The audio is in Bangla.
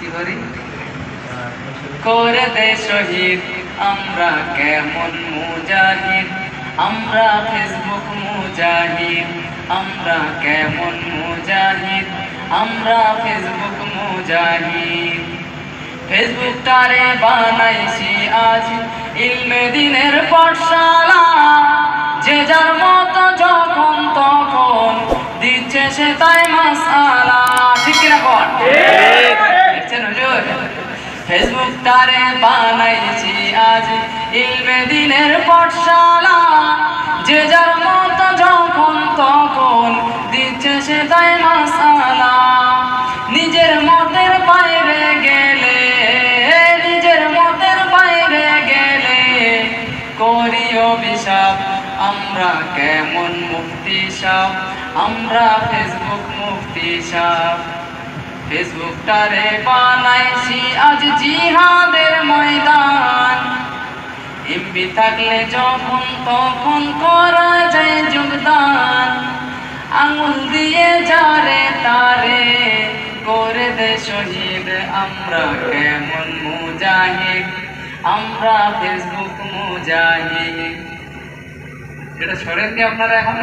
কি করি করে দে শহীদ আমরা কেমন মুজাহিদ, আমরা ফেসবুক মুজাহিদ, আমরা কেমন মুজাহিদ, আমরা ফেসবুক মুজাহিদ। ফেসবুকটারে বানাইছি আজ ইলমে দিনের পাঠশালা, যে যার মতো যখন তখন দিচ্ছে সে তাই মাসআলা। ঠিক কিনা বল? দেখছেন হুজুর? ফেসবুকটারে বানাইছি আজ ইলমে দিনের পাঠশালা, যে যার মতো যখন তখন দিচ্ছে সে তাই মাসআলা। নিজের মতের বাইরে গেলে, নিজের মতের বাইরে গেলে করি অভিশাপ, আমরা কেমন মুফতি সাহেব, আমরা ফেসবুক মুফতি সাহেব। ফেসবুকটারে বানাইছি আজ জিহাদের ময়দান, এমবি থাকলে যখন তখন করা যায় যোগদান। আঙুল দিয়ে যারে তারে করে দে শহীদ, আমরা কেমন মুজাহিদ, আমরা ফেসবুক মুজাহিদ। এটা সরেন কি আপনারা এখন?